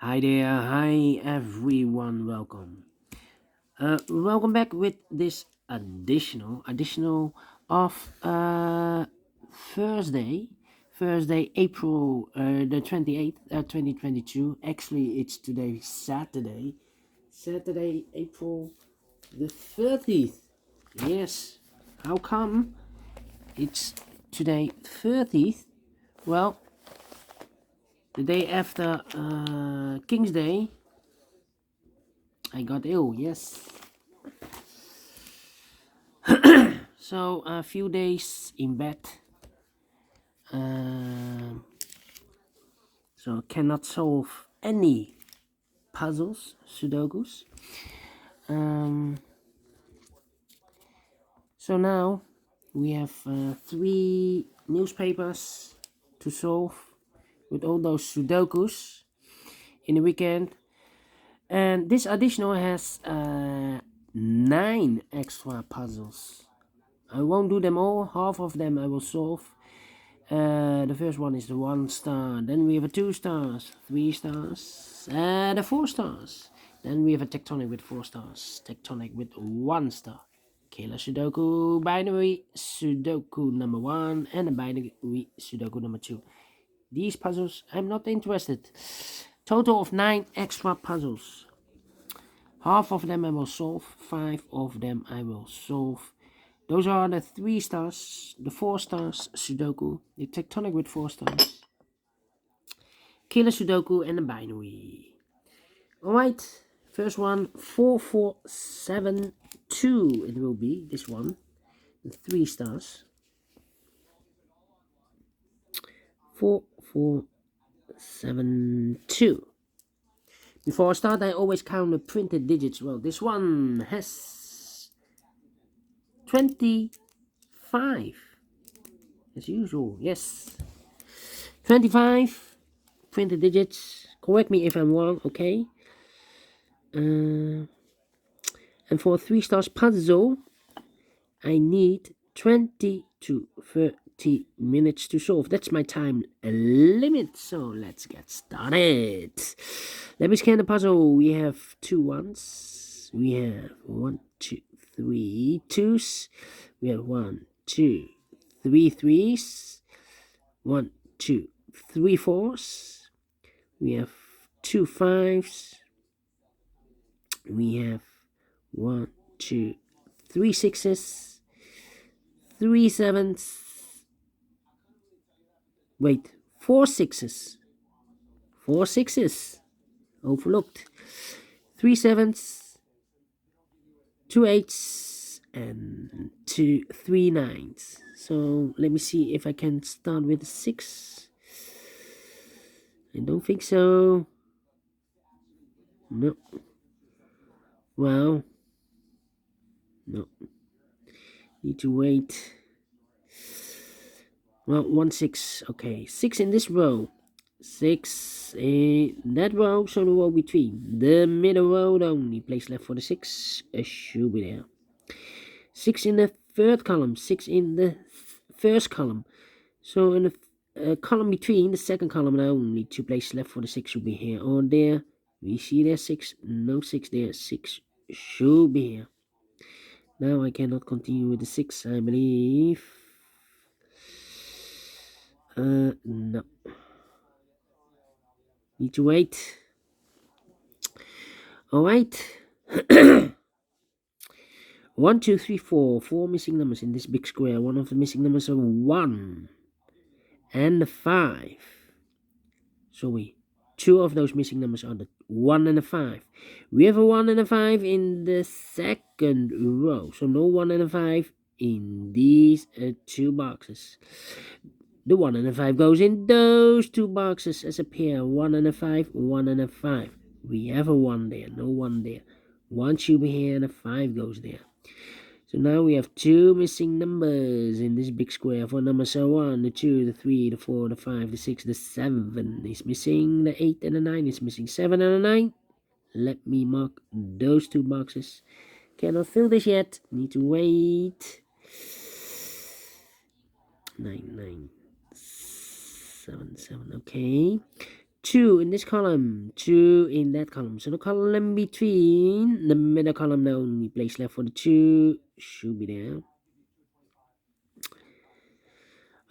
Hi there, hi everyone, welcome. Welcome back with this additional of Thursday, April the 28th, 2022. Actually, it's today Saturday, April the 30th. Yes, how come it's today 30th? Well, the day after King's Day, I got ill, yes. So a few days in bed. So cannot solve any puzzles, Sudokus. So now we have three newspapers to solve with all those Sudokus in the weekend. And this additional has 9 extra puzzles. I won't do them all, half of them I will solve. The first one is the 1 star, then we have a 2 stars, 3 stars, and a 4 stars. Then we have a tectonic with 4 stars, tectonic with 1 star. Killer Sudoku, binary Sudoku number 1, and a binary Sudoku number 2. These puzzles, I'm not interested. Total of 9 extra puzzles. Half of them I will solve, 5 of them I will solve. Those are the 3 stars, the 4 stars Sudoku, the tectonic with 4 stars, killer Sudoku, and the binary. Alright, first one, 4472. It will be this one, the 3 stars. 4472. Before I start, I always count the printed digits. Well, this one has 25. As usual, yes. 25 printed digits. Correct me if I'm wrong, okay? And for a 3 stars puzzle, I need 20 to 30 minutes to solve. That's my time limit. So let's get started. Let me scan the puzzle. We have 2 ones. We have 1, 2, 3 twos. We have 1, 2, 3 threes. 1, 2, 3 fours. We have 2 fives. We have 1, 2, 3 sixes, 3 sevens. Wait, 4 sixes. 4 sixes. Overlooked. 3 sevens, 2 eights, and 3 nines. So let me see if I can start with a 6. I don't think so. No. Well, no. Need to wait. Well, 1 6. Okay, 6 in this row. 6 in that row, so the row between. The middle row, the only place left for the 6 should be there. 6 in the third column, 6 in the first column. So in the column between, the second column, the only 2 places left for the 6 should be here or there. We see there 6, no 6 there, 6 should be here. Now I cannot continue with the 6, I believe. No. Need to wait. Alright. 1, 2, 3, 4. 4 missing numbers in this big square. One of the missing numbers are 1 and 5. So 2 of those missing numbers are the 1 and the 5. We have a 1 and a 5 in the second row. So no 1 and a 5 in these 2 boxes. The 1 and a 5 goes in those 2 boxes as a pair. 1 and a 5, 1 and a 5. We have a 1 there, no 1 there. 1 should be here and a 5 goes there. So now we have 2 missing numbers in this big square. 4 numbers are 1, the 2, the 3, the 4, the 5, the 6, the 7 is missing. The 8 and the 9 is missing. 7 and a 9. Let me mark those 2 boxes. Cannot fill this yet. Need to wait. 9, 9, 7, 7. Okay. 2 in this column, 2 in that column. So the column between the middle column, the only place left for the 2 should be there.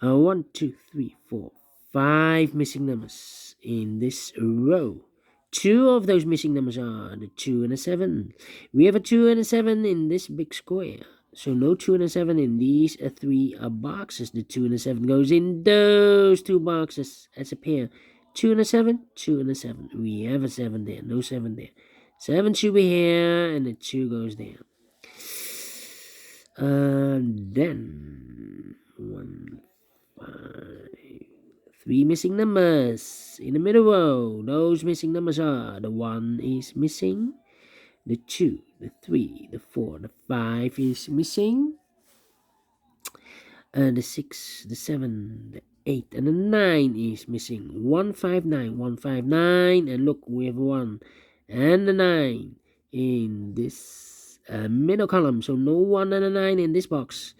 1, 2, 3, 4, 5 missing numbers in this row. 2 of those missing numbers are the 2 and a 7. We have a 2 and a 7 in this big square. So no 2 and a 7 in these 3 boxes. The 2 and a 7 goes in those 2 boxes as a pair. 2 and a 7, 2 and a 7. We have a 7 there, no 7 there. 7 should be here, and the 2 goes there. Then 1, 5, 3 missing numbers in the middle row. Those missing numbers are the 1 is missing, the 2, the 3, the 4, the 5 is missing, and the 6, the 7, the 8, and the 9 is missing. 159, 159, and look, we have 1 and the 9 in this middle column. So no 1 and a 9 in this box.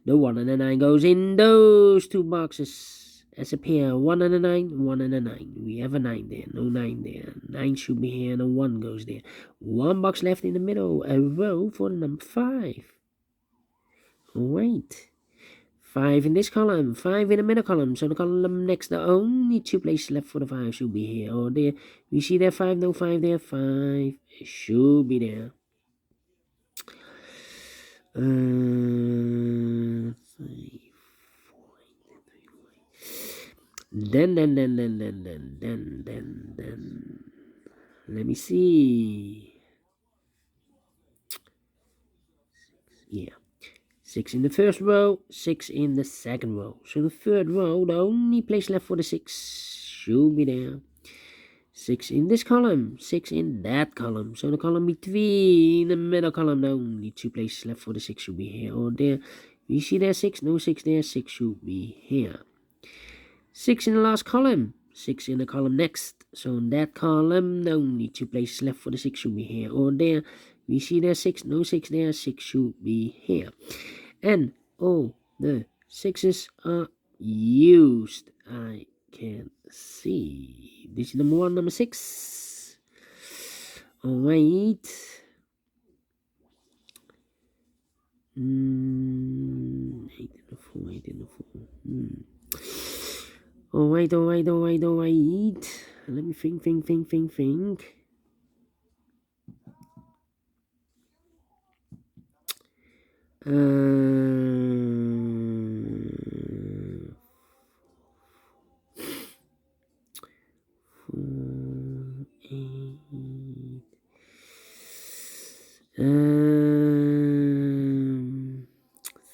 The 1 and the 9 goes in those 2 boxes as a pair. 1 and a 9, 1 and a 9. We have a 9 there, no 9 there. 9 should be here, and a 1 goes there. 1 box left in the middle, a row for the number 5. Wait. 5 in this column, 5 in the middle column. So the column next, the only 2 places left for the 5 should be here or there. We see there 5, no 5 there, 5 should be there. 3, 4. Then. Let me see. Yeah. 6 in the first row, 6 in the second row. So the third row, the only place left for the 6 should be there. 6 in this column, 6 in that column. So the column between the middle column, the only 2 places left for the 6 should be here or there. You see there 6, no 6 there, 6 should be here. 6 in the last column, 6 in the column next. So in that column, the only 2 places left for the 6 should be here or there. We see there 6, no 6 there, 6 should be here. And all the 6s are used. I can see. This is number 1, number 6. Alright. 8 and a 4, 8 and a 4. Alright. Let me think.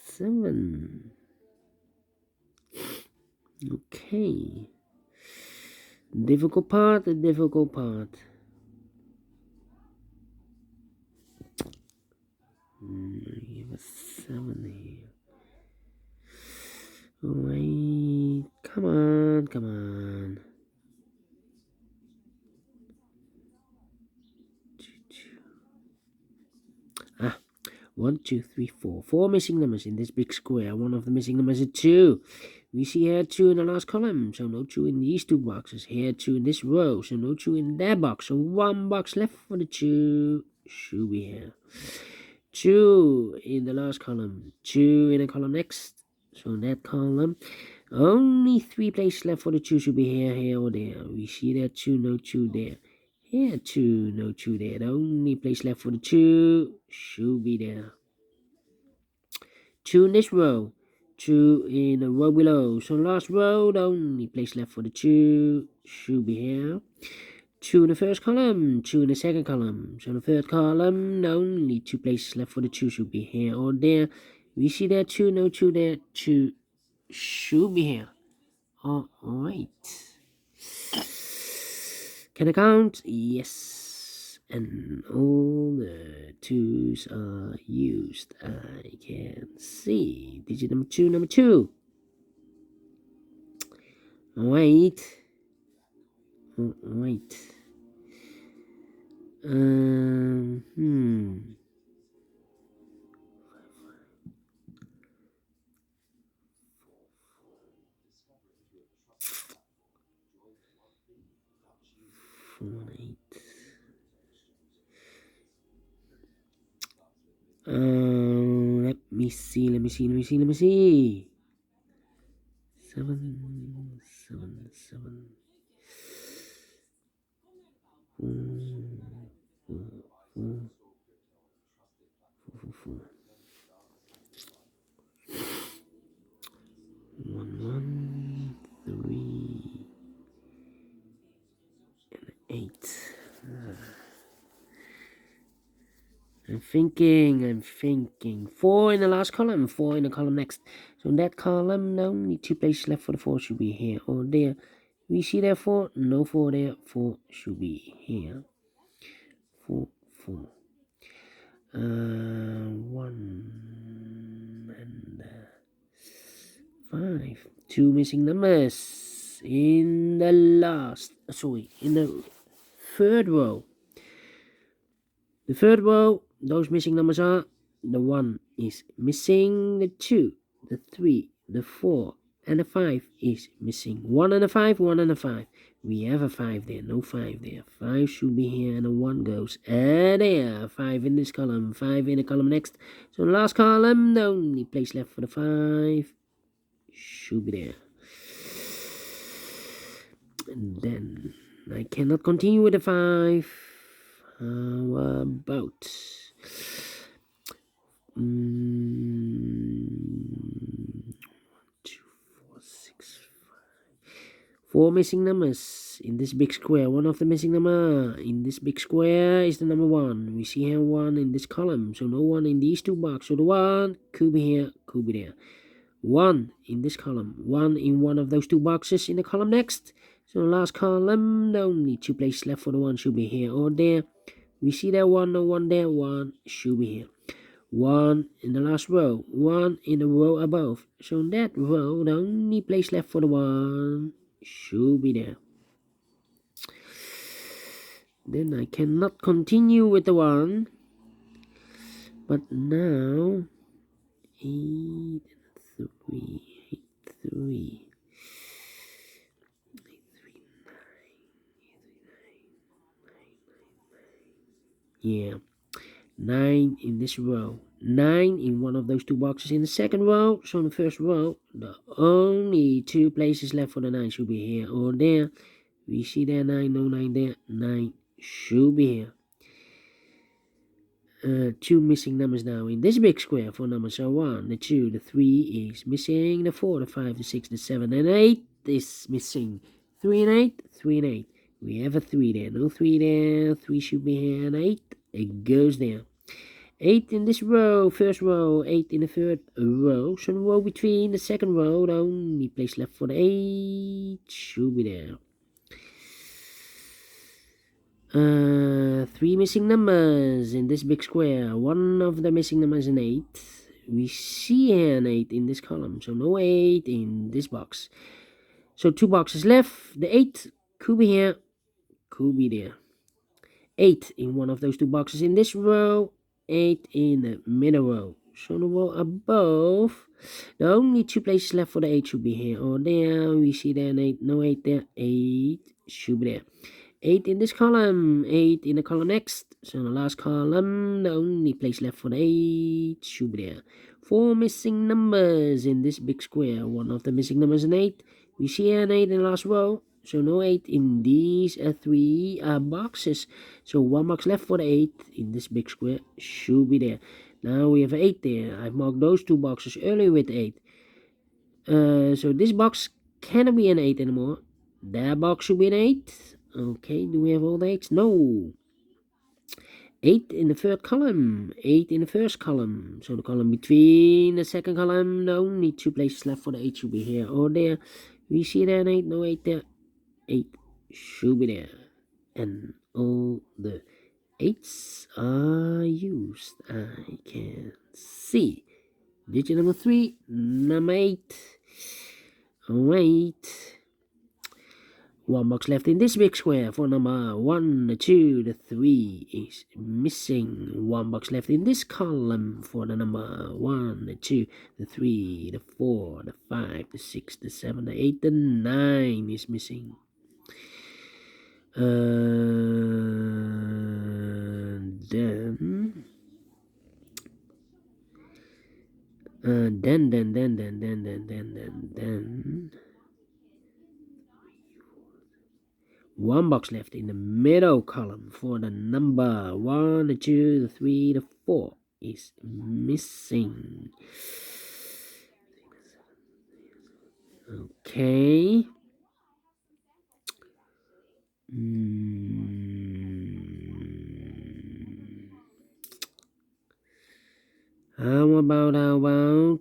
Seven. Okay. Difficult part. You have a 7 here. Wait. Come on. 1, 2, 3, 4. 4 missing numbers in this big square. One of the missing numbers is 2. We see here 2 in the last column, so no 2 in these 2 boxes. Here 2 in this row, so no 2 in that box. So 1 box left for the 2 should be here. 2 in the last column, 2 in the column next. So in that column, only 3 places left for the 2 should be here, or there. We see there 2, no 2 there. Here 2, no 2 there. The only place left for the 2 should be there. 2 in this row, 2 in the row below. So last row, the only place left for the 2 should be here. 2 in the first column, 2 in the second column. So in the third column, the only 2 places left for the 2 should be here or there. We see there 2, no 2 there, 2 should be here. Alright. Can I count? Yes. And all the 2s are used. I can see. Digit number 2. Alright. 4 and 8. Let me see. 7, 7, 7. 4, 4. 1, 3, and 8. I'm thinking. 4 in the last column, 4 in the column next. So in that column, now only 2 places left for the 4 should be here or there. We see there 4, no 4 there, 4 should be here. 4. 1 and 5. 2 missing numbers in the in the third row. The third row, those missing numbers are the 1 is missing, the 2, the 3, the 4, and the 5 is missing. 1 and a 5, 1 and a 5. We have a 5 there, no 5 there. 5 should be here, and a 1 goes there. 5 in this column, 5 in the column next. So the last column, the only place left for the 5 should be there. And then I cannot continue with the 5. How about 2, 4, 6, 5. 4 missing numbers in this big square. One of the missing number in this big square is the number 1. We see here 1 in this column, so no 1 in these 2 boxes. So the 1 could be here, could be there. 1 in this column, 1 in one of those 2 boxes in the column next. So the last column, the only 2 places left for the 1 should be here or there. We see there 1, no 1 there, 1 should be here. 1 in the last row, 1 in the row above. So in that row, the only place left for the 1 should be there. Then I cannot continue with the 1. But now 8, 3, 3. Yeah, 9 in this row, 9 in one of those 2 boxes in the second row. So in the first row, the only 2 places left for the 9 should be here or there. We see there 9, no 9 there, 9 should be here. 2 missing numbers now in this big square for numbers are 1, the 2, the 3 is missing, the 4, the 5, the 6, the 7, and 8 is missing. 3 and 8, 3 and 8. We have a 3 there, no 3 there, 3 should be here, and 8, it goes there. 8 in this row, first row, 8 in the third row. So the row between the second row, the only place left for the 8 should be there. 3 missing numbers in this big square. One of the missing numbers is an 8. We see here an 8 in this column, so no 8 in this box. So 2 boxes left. The 8 could be here, could be there. 8 in one of those 2 boxes in this row, 8 in the middle row. So the row above, the only 2 places left for the 8 should be here or there. We see there an 8, no 8 there, 8 should be there. 8 in this column, 8 in the column next. So in the last column, the only place left for the 8 should be there. 4 missing numbers in this big square. One of the missing numbers is an 8. We see here an 8 in the last row. So no 8 in these 3 boxes. So 1 box left for the 8 in this big square should be there. Now we have 8 there. I've marked those 2 boxes earlier with 8. So this box cannot be an 8 anymore. That box should be an 8. Okay, do we have all the 8s? No. 8 in the third column, 8 in the first column. So the column between the second column, the only 2 places left for the 8 should be here or there. We see there an 8, no 8 there. 8 should be there. And all the 8s are used. I can see. Digit number 3, number 8. Wait. 1 box left in this big square for number 1, the 2, the 3 is missing. 1 box left in this column for the number 1, the 2, the 3, the 4, the 5, the 6, the 7, the 8, the 9 is missing. Then. One box left in the middle column for the number 1, the 2, the 3, the 4 is missing. Okay. How about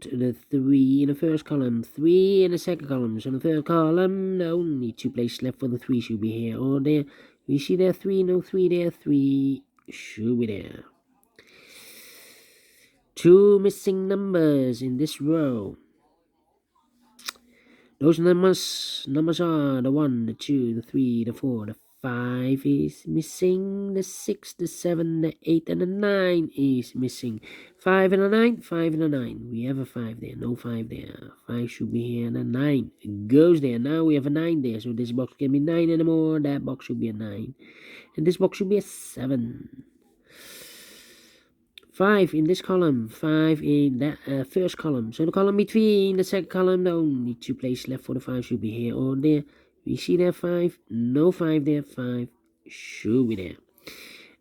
the 3 in the first column, 3 in the second column? So in the third column, only 2 places left for the 3 should be here or there. We see there 3, no 3 there, 3 should be there. 2 missing numbers in this row. Those numbers are the 1, the 2, the 3, the 4, the 5 is missing, the 6, the 7, the 8, and the 9 is missing. 5 and a 9, 5 and a 9. We have a 5 there, no 5 there. 5 should be here, and a 9 goes there. Now we have a 9 there, so this box can be 9 anymore. That box should be a 9. And this box should be a 7. 5 in this column, 5 in that first column. So the column between the second column, the only 2 places left for the 5 should be here or there. We see there 5, no 5 there, 5 should be there.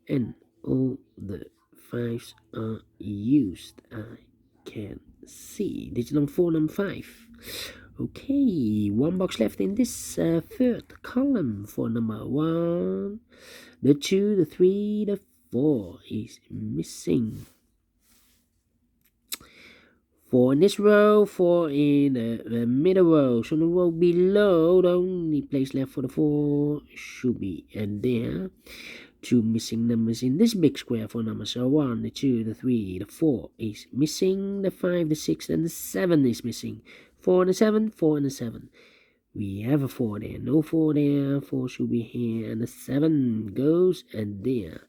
And all the 5s are used. I can see. Digit number 4, number 5. Okay, 1 box left in this third column for number 1, the 2, the 3, the 4 is missing. 4 in this row, 4 in the middle row. So the row below, the only place left for the 4 should be there. 2 missing numbers in this big square for numbers. So 1, the 2, the 3, the 4 is missing. The 5, the 6, and the 7 is missing. 4 and the 7, 4 and the 7. We have a 4 there, no 4 there, 4 should be here, and the 7 goes and there.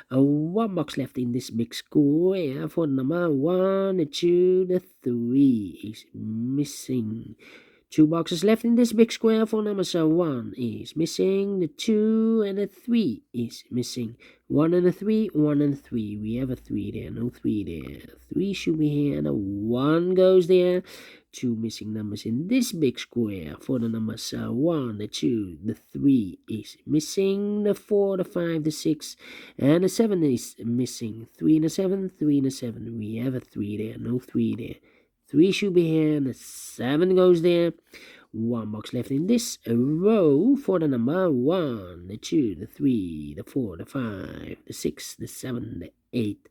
1 box left in this big square for number 1, the 2, the 3 is missing. 2 boxes left in this big square for number 1 is missing, the 2 and the 3 is missing. 1 and a 3, 1 and 3. We have a 3 there, no 3 there. 3 should be here, and a 1 goes there. 2 missing numbers in this big square for the numbers 1, the 2, the 3 is missing, the 4, the 5, the 6, and the 7 is missing. 3 and a 7, 3 and a 7. We have a 3 there, no 3 there. 3 should be here, and the 7 goes there. 1 box left in this row for the number 1, the 2, the 3, the 4, the 5, the 6, the 7, the 8,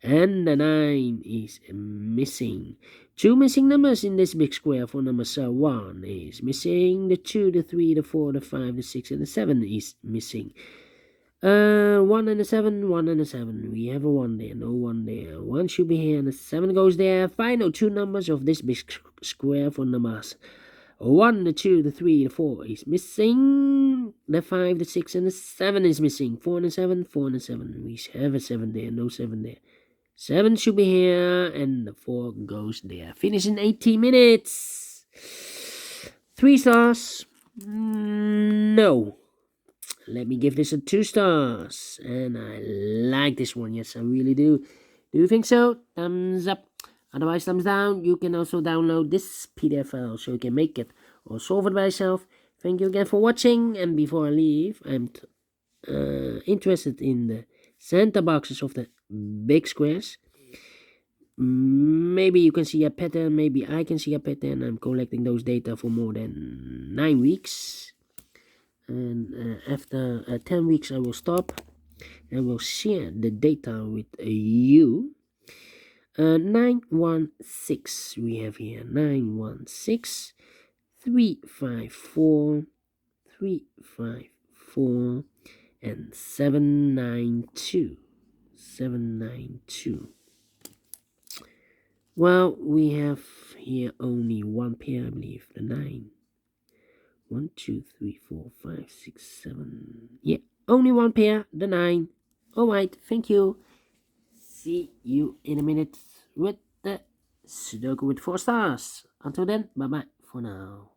and the 9 is missing. 2 missing numbers in this big square for number 1 is missing. The 2, the 3, the 4, the 5, the 6, and the 7 is missing. 1 and a 7, 1 and a 7. We have a 1 there, no 1 there. 1 should be here, and the 7 goes there. Final 2 numbers of this big square for numbers 1, the 2, the 3, the 4 is missing. The 5, the 6, and the 7 is missing. 4 and a 7, 4 and a 7. We have a 7 there, no 7 there. 7 should be here, and the 4 goes there. Finish in 18 minutes. 3 stars? No. Let me give this a 2 stars. And I like this one. Yes, I really do. Do you think so? Thumbs up. Otherwise, thumbs down. You can also download this PDF file so you can make it or solve it by yourself. Thank you again for watching. And before I leave, I'm interested in the center boxes of the big squares. Maybe you can see a pattern. Maybe I can see a pattern. I'm collecting those data for more than 9 weeks. And after 10 weeks, I will stop and will share the data with you. 916 we have here, 916 354 354 and 792. Well, we have here only 1 pair, I believe, the 9. 1 2 3 4 5 6 7. Yeah, only 1 pair, the 9. Alright, thank you. See you in a minute with the Sudoku with 4 stars. Until then, bye bye for now.